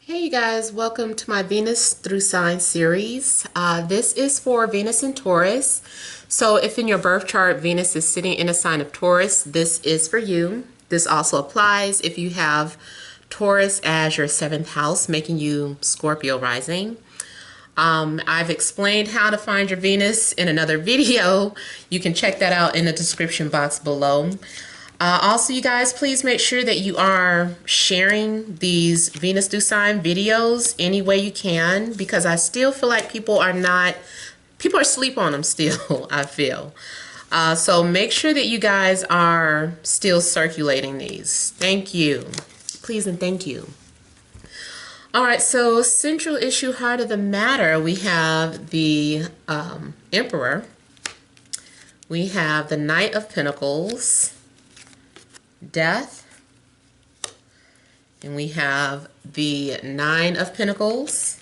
Hey you guys, welcome to my Venus through sign series. This is for Venus and Taurus. So if in your birth chart Venus is sitting in a sign of Taurus, this is for you. This also applies if you have Taurus as your 7th house, making you Scorpio rising. I've explained how to find your Venus in another video. You can check that out in the description box below. Also, you guys, please make sure that you are sharing these Venus through sign videos any way you can, because I still feel like people are asleep on them still, I feel. So make sure that you guys are still circulating these. Thank you. Please and thank you. All right, so central issue, heart of the matter, we have the Emperor. We have the Knight of Pentacles, Death, and we have the 9 of Pentacles,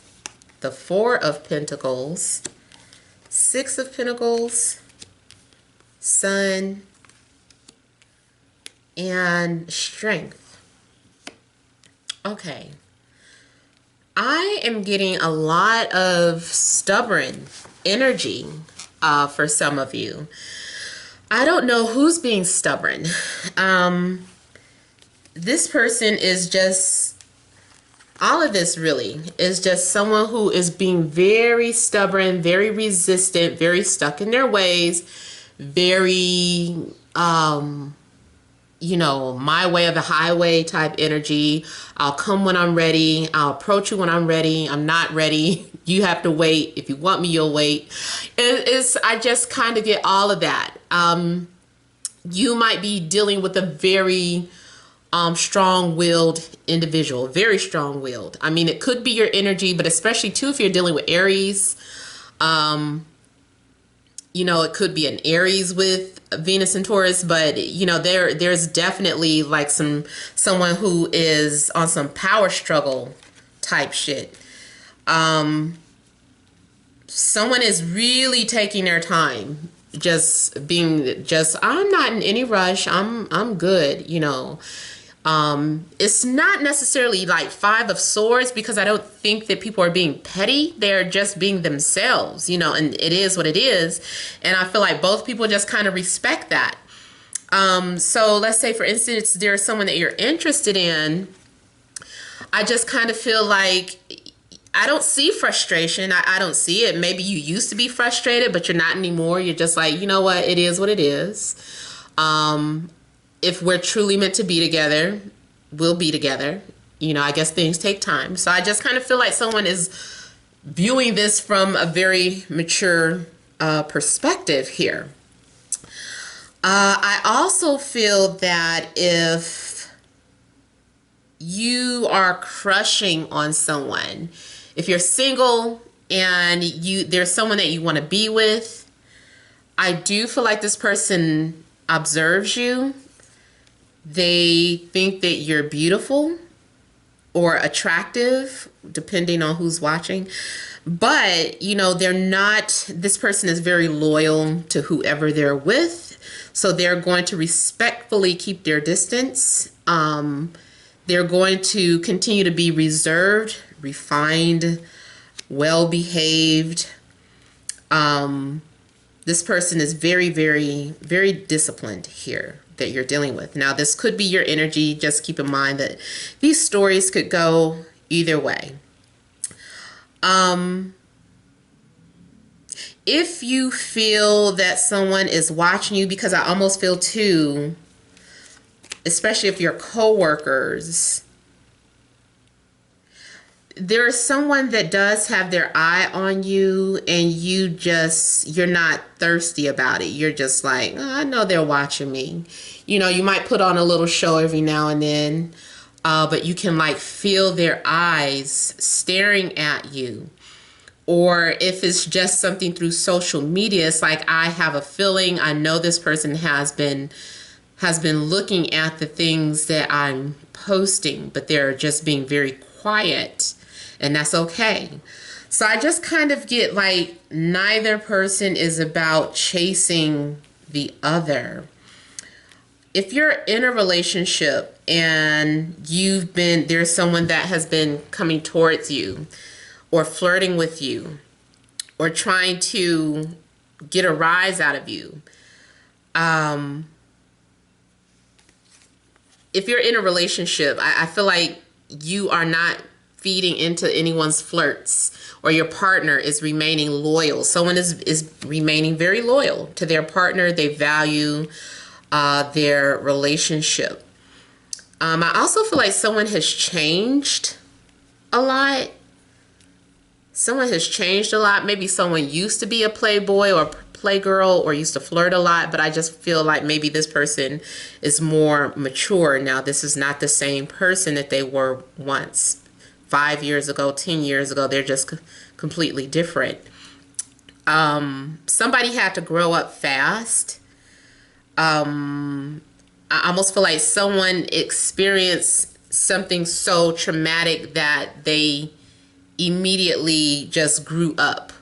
the 4 of Pentacles, 6 of Pentacles, Sun, and Strength. Okay. I am getting a lot of stubborn energy for some of you. I don't know who's being stubborn. This person is just, all of this really is just someone who is being very stubborn, very resistant, very stuck in their ways, very, you know, my way or the highway type energy. I'll come when I'm ready. I'll approach you when I'm ready. I'm not ready. You have to wait. If you want me, you'll wait. I just kind of get all of that. You might be dealing with a very strong-willed individual, very strong-willed. I mean, it could be your energy, but especially too if you're dealing with Aries. You know, it could be an Aries with Venus and Taurus, but you know, there's definitely like someone who is on some power struggle type shit. Someone is really taking their time, I'm not in any rush. I'm good, you know. It's not necessarily like 5 of Swords, because I don't think that people are being petty. They're just being themselves, you know, and it is what it is. And I feel like both people just kind of respect that. So let's say, for instance, there's someone that you're interested in. I just kind of feel like I don't see frustration. I don't see it. Maybe you used to be frustrated, but you're not anymore. You're just like, you know what? It is what it is. If we're truly meant to be together, we'll be together. You know, I guess things take time. So I just kind of feel like someone is viewing this from a very mature perspective here. I also feel that if you are crushing on someone, if you're single and there's someone that you want to be with, I do feel like this person observes you. They think that you're beautiful or attractive, depending on who's watching. But, you know, this person is very loyal to whoever they're with. So they're going to respectfully keep their distance. They're going to continue to be reserved, refined, well-behaved. This person is very, very, very disciplined here that you're dealing with. Now, this could be your energy. Just keep in mind that these stories could go either way. If you feel that someone is watching you, because I almost feel too, especially if you're co-workers, there is someone that does have their eye on you, and you're not thirsty about it. You're just like, oh, I know they're watching me. You know, you might put on a little show every now and then, but you can like feel their eyes staring at you. Or if it's just something through social media, it's like, I have a feeling, I know this person has been looking at the things that I'm posting, but they're just being very quiet. And that's okay. So I just kind of get like neither person is about chasing the other. if you're in a relationship and there's someone that has been coming towards you or flirting with you or trying to get a rise out of you, if you're in a relationship, I feel like you are not feeding into anyone's flirts, or your partner is remaining loyal. Someone is remaining very loyal to their partner. They value their relationship. I also feel like someone has changed a lot. Someone has changed a lot. Maybe someone used to be a playboy or playgirl or used to flirt a lot, but I just feel like maybe this person is more mature now. This is not the same person that they were once. 5 years ago, 10 years ago, they're just completely different. Somebody had to grow up fast. I almost feel like someone experienced something so traumatic that they immediately just grew up.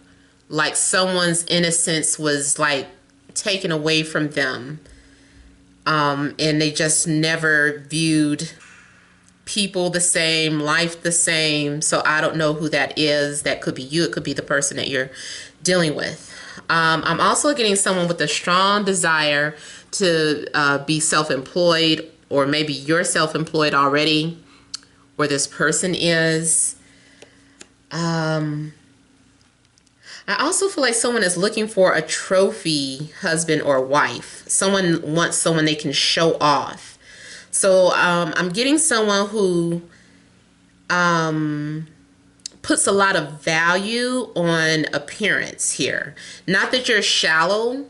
Like someone's innocence was like taken away from them. And they just never viewed people the same, life the same. So I don't know who that is. That could be you. It could be the person that you're dealing with. I'm also getting someone with a strong desire to be self-employed, or maybe you're self-employed already, or this person is. I also feel like someone is looking for a trophy husband or wife. Someone wants someone they can show off. So I'm getting someone who puts a lot of value on appearance here. Not that you're shallow,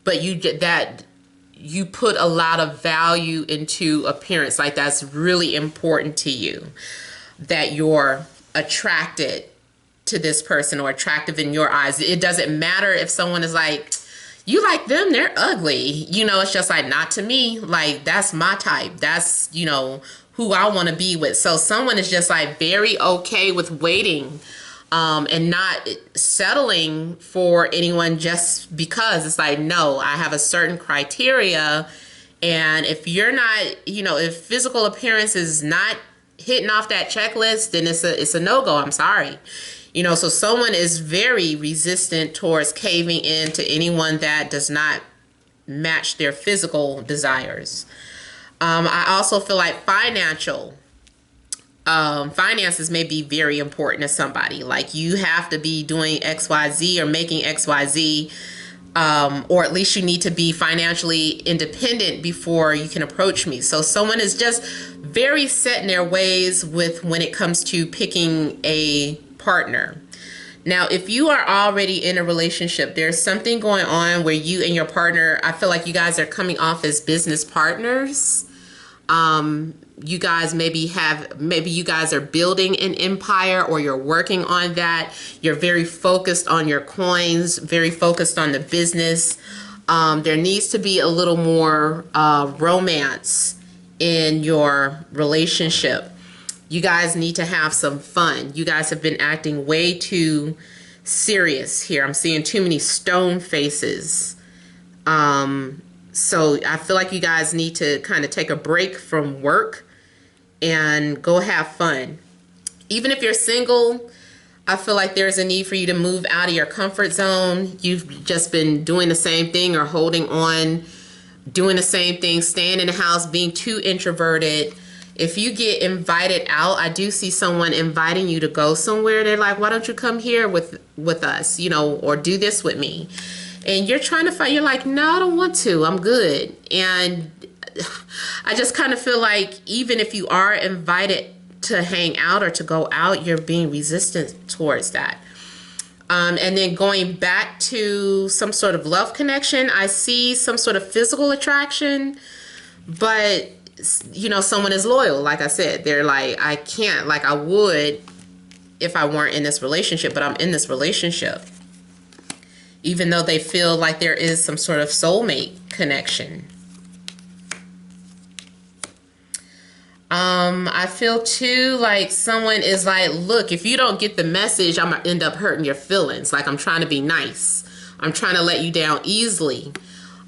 but you put a lot of value into appearance. Like that's really important to you, that you're attracted to this person or attractive in your eyes. It doesn't matter if someone is like, you like them, they're ugly. You know, it's just like, not to me. Like, that's my type. That's, you know, who I want to be with. So someone is just like very okay with waiting and not settling for anyone just because. It's like, no, I have a certain criteria. And if you're not, you know, if physical appearance is not hitting off that checklist, then it's a no-go. I'm sorry. You know, so someone is very resistant towards caving in to anyone that does not match their physical desires. I also feel like finances may be very important to somebody. Like you have to be doing XYZ or making XYZ, or at least you need to be financially independent before you can approach me. So someone is just very set in their ways with when it comes to picking a partner. Now, if you are already in a relationship, there's something going on where you and your partner, I feel like you guys are coming off as business partners. You guys maybe you guys are building an empire, or you're working on that. You're very focused on your coins, very focused on the business. There needs to be a little more romance in your relationship. You guys need to have some fun. You guys have been acting way too serious here. I'm seeing too many stone faces. So I feel like you guys need to kind of take a break from work and go have fun. Even if you're single, I feel like there's a need for you to move out of your comfort zone. You've just been doing the same thing or holding on, doing the same thing, staying in the house, being too introverted. If you get invited out, I do see someone inviting you to go somewhere. They're like, why don't you come here with us, you know, or do this with me? And you're trying to find, you're like, no, I don't want to. I'm good. And I just kind of feel like even if you are invited to hang out or to go out, you're being resistant towards that. And then going back to some sort of love connection, I see some sort of physical attraction, but you know, someone is loyal. Like I said, they're like, I can't, like I would if I weren't in this relationship, but I'm in this relationship. Even though they feel like there is some sort of soulmate connection. I feel too like someone is like, look, if you don't get the message, I'm gonna end up hurting your feelings. Like I'm trying to be nice. I'm trying to let you down easily.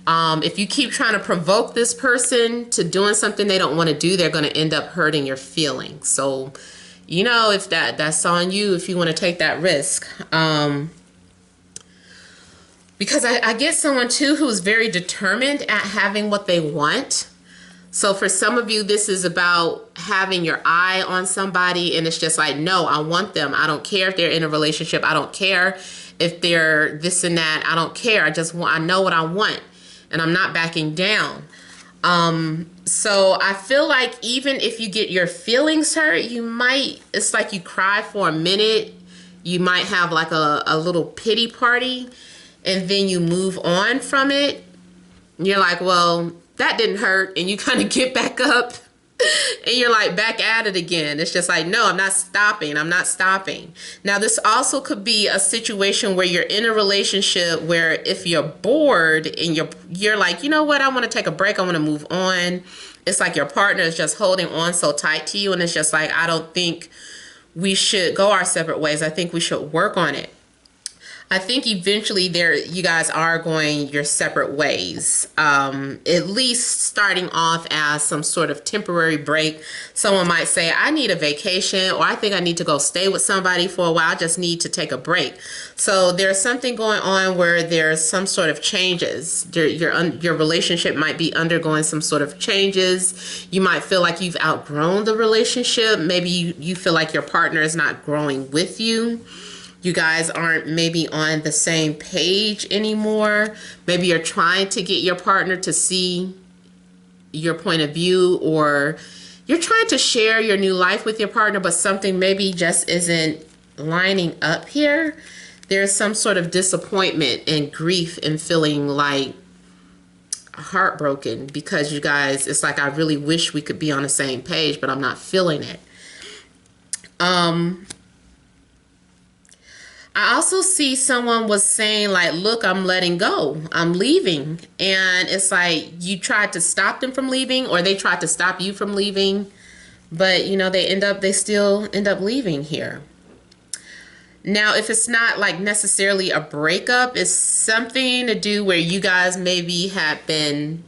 If you keep trying to provoke this person to doing something they don't want to do, they're going to end up hurting your feelings. So, you know, if that's on you, if you want to take that risk. Because I get someone too who's very determined at having what they want. So for some of you, this is about having your eye on somebody, and it's just like, no, I want them. I don't care if they're in a relationship. I don't care if they're this and that. I don't care. I know what I want, and I'm not backing down. So I feel like even if you get your feelings hurt, it's like you cry for a minute. You might have like a little pity party, and then you move on from it. You're like, well, that didn't hurt, and you kind of get back up and you're like back at it again. It's just like, no, I'm not stopping. I'm not stopping. Now, this also could be a situation where you're in a relationship where if you're bored and you're like, you know what, I want to take a break. I want to move on. It's like your partner is just holding on so tight to you, and it's just like, I don't think we should go our separate ways. I think we should work on it. I think eventually you guys are going your separate ways, at least starting off as some sort of temporary break. Someone might say, I need a vacation, or I think I need to go stay with somebody for a while. I just need to take a break. So there's something going on where there's some sort of changes. Your relationship might be undergoing some sort of changes. You might feel like you've outgrown the relationship. Maybe you feel like your partner is not growing with you. You guys aren't maybe on the same page anymore. Maybe you're trying to get your partner to see your point of view, or you're trying to share your new life with your partner, but something maybe just isn't lining up here. There's some sort of disappointment and grief and feeling like heartbroken because you guys, it's like, I really wish we could be on the same page, but I'm not feeling it. I also see someone was saying like, look, I'm letting go. I'm leaving. And it's like you tried to stop them from leaving, or they tried to stop you from leaving. But, you know, they still end up leaving here. Now, if it's not like necessarily a breakup, it's something to do where you guys maybe have been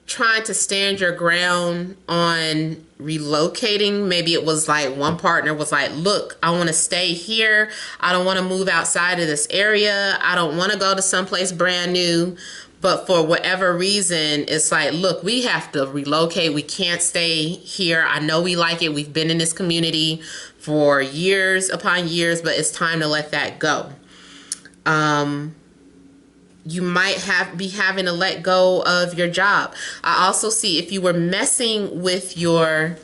trying to stand your ground on relocating. Maybe it was like one partner was like, look, I want to stay here. I don't want to move outside of this area. I don't want to go to someplace brand new. But for whatever reason, it's like, look, we have to relocate. We can't stay here. I know we like it. We've been in this community for years upon years, but it's time to let that go. You might be having to let go of your job. I also see if you were messing with your,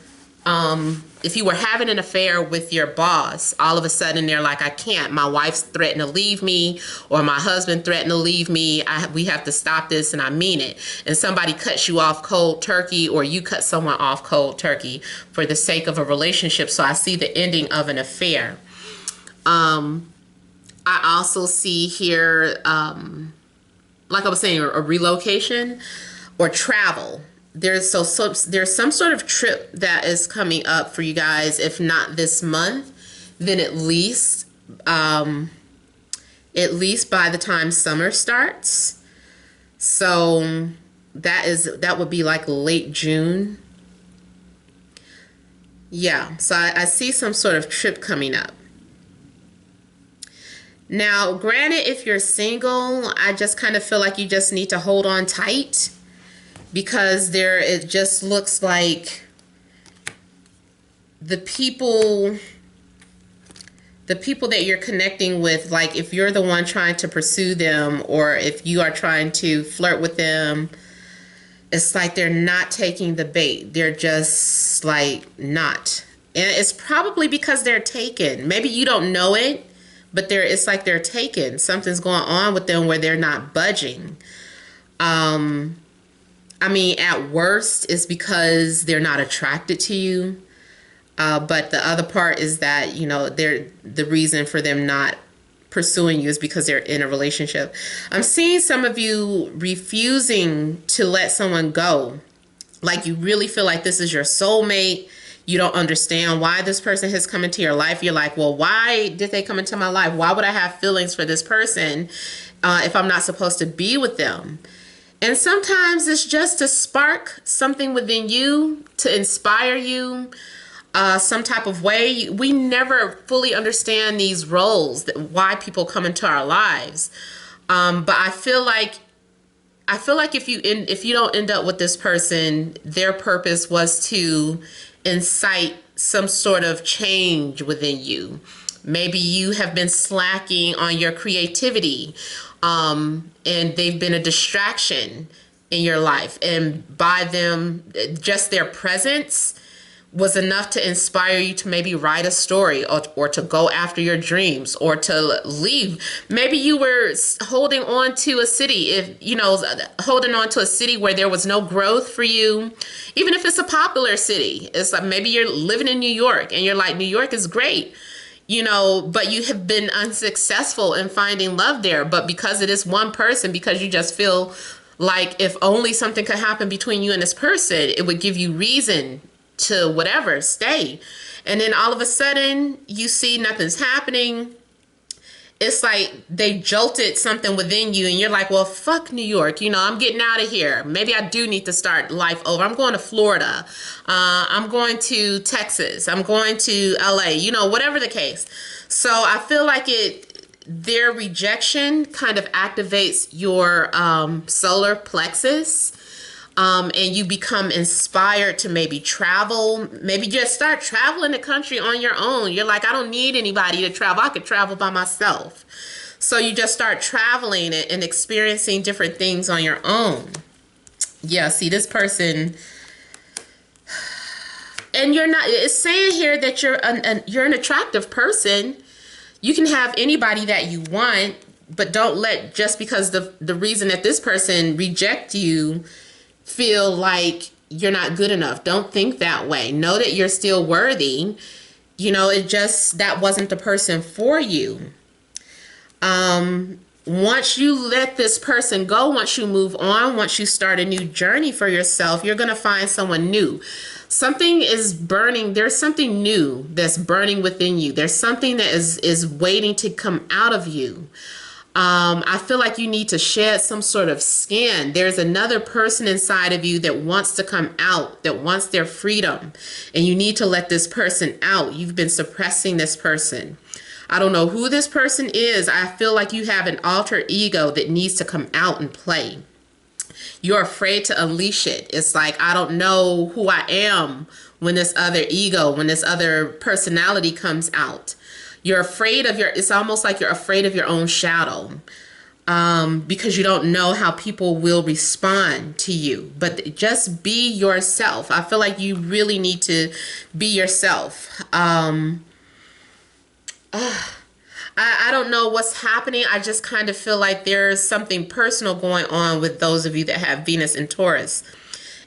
if you were having an affair with your boss, all of a sudden they're like, I can't. My wife's threatened to leave me, or my husband threatened to leave me. We have to stop this, and I mean it. And somebody cuts you off cold turkey, or you cut someone off cold turkey for the sake of a relationship. So I see the ending of an affair. I also see here, like I was saying, a relocation or travel. There's some sort of trip that is coming up for you guys. If not this month, then at least by the time summer starts. So that would be like late June. Yeah, so I see some sort of trip coming up. Now, granted, if you're single, I just kind of feel like you just need to hold on tight, because it just looks like the people that you're connecting with, like if you're the one trying to pursue them, or if you are trying to flirt with them, it's like they're not taking the bait. They're just like not. And it's probably because they're taken. Maybe you don't know it, but it's like they're taken. Something's going on with them where they're not budging. I mean, at worst, it's because they're not attracted to you. But the other part is that, you know, the reason for them not pursuing you is because they're in a relationship. I'm seeing some of you refusing to let someone go. Like you really feel like this is your soulmate. You don't understand why this person has come into your life. You're like, well, why did they come into my life? Why would I have feelings for this person? if I'm not supposed to be with them. And sometimes it's just to spark something within you, to inspire you, some type of way. We never fully understand these roles, why people come into our lives. But I feel like if you don't end up with this person, their purpose was to incite some sort of change within you. Maybe you have been slacking on your creativity, and they've been a distraction in your life. And by them, just their presence was enough to inspire you to maybe write a story, or to go after your dreams, or to leave. Maybe you were holding on to a city, holding on to a city where there was no growth for you, even if it's a popular city. It's like maybe you're living in New York and you're like, New York is great, but you have been unsuccessful in finding love there. But because it is one person, because you just feel like if only something could happen between you and this person, it would give you reason to whatever, stay. And then all of a sudden you see nothing's happening. It's like they jolted something within you and you're like, well, fuck New York. I'm getting out of here. Maybe I do need to start life over. I'm going to Florida. I'm going to Texas. I'm going to LA, whatever the case. So I feel like their rejection kind of activates your solar plexus. And you become inspired to maybe travel, maybe just start traveling the country on your own. You're like, I don't need anybody to travel. I could travel by myself. So you just start traveling and experiencing different things on your own. Yeah, see, this person, and it's saying here that you're an attractive person. You can have anybody that you want, but don't let, just because the reason that this person reject you, feel like you're not good enough. Don't think that way. Know that you're still worthy. That wasn't the person for you. Once you let this person go, once you move on, once you start a new journey for yourself, you're going to find someone new. Something is burning. There's something new that's burning within you. There's something that is waiting to come out of you. I feel like you need to shed some sort of skin. There's another person inside of you that wants to come out, that wants their freedom, and you need to let this person out. You've been suppressing this person. I don't know who this person is. I feel like you have an alter ego that needs to come out and play. You're afraid to unleash it. It's like, I don't know who I am when this other personality comes out. You're afraid of it's almost like you're afraid of your own shadow, because you don't know how people will respond to you. But just be yourself. I feel like you really need to be yourself. I don't know what's happening. I just kind of feel like there's something personal going on with those of you that have Venus in Taurus.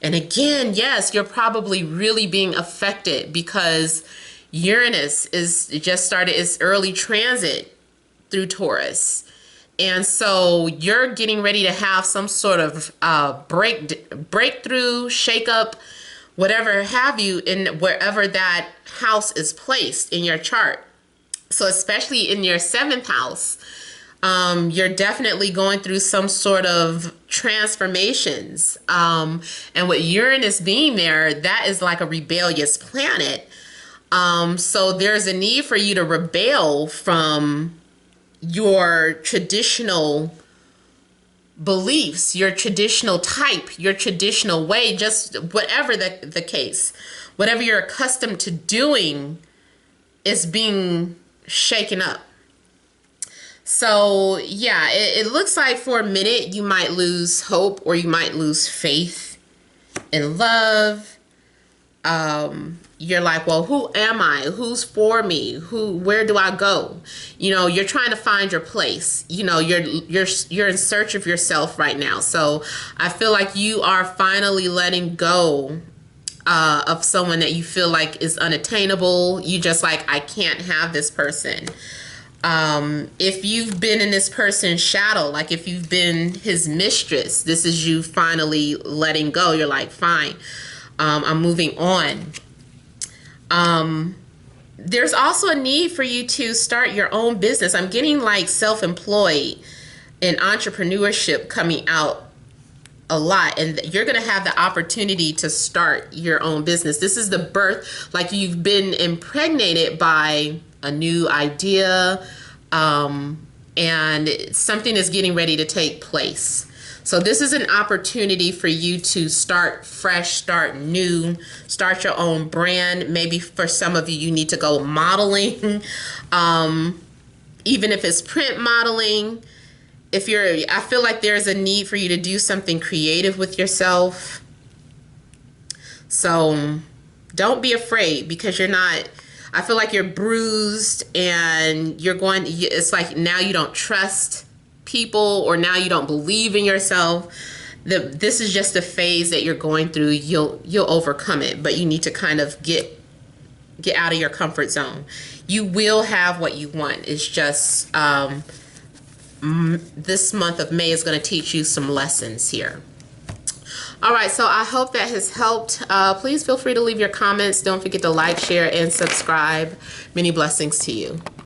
And again, yes, you're probably really being affected because Uranus just started its early transit through Taurus. And so you're getting ready to have some sort of breakthrough, shakeup, whatever have you, in wherever that house is placed in your chart. So especially in your 7th house, you're definitely going through some sort of transformations. And with Uranus being there, that is like a rebellious planet. So there's a need for you to rebel from your traditional beliefs, your traditional type, your traditional way, just whatever the case. Whatever you're accustomed to doing is being shaken up. So yeah, it looks like for a minute you might lose hope, or you might lose faith in love. You're like, well, who am I? Who's for me? Where do I go? You're trying to find your place. You're in search of yourself right now. So I feel like you are finally letting go of someone that you feel like is unattainable. You just like, I can't have this person. If you've been in this person's shadow, like if you've been his mistress, this is you finally letting go. You're like, fine, I'm moving on. There's also a need for you to start your own business. I'm getting like self-employed. and entrepreneurship coming out a lot, and you're going to have the opportunity to start your own business. This is the birth, like you've been impregnated by a new idea, and something is getting ready to take place. So this is an opportunity for you to start fresh, start new, start your own brand. Maybe for some of you, you need to go modeling, even if it's print modeling. I feel like there's a need for you to do something creative with yourself. So don't be afraid, because I feel like you're bruised, and it's like now you don't trust people, or now you don't believe in yourself. This is just a phase that you're going through. You'll overcome it, but you need to kind of get out of your comfort zone. You will have what you want. It's just this month of May is going to teach you some lessons here. All right, so I hope that has helped. Please feel free to leave your comments. Don't forget to like, share, and subscribe. Many blessings to you.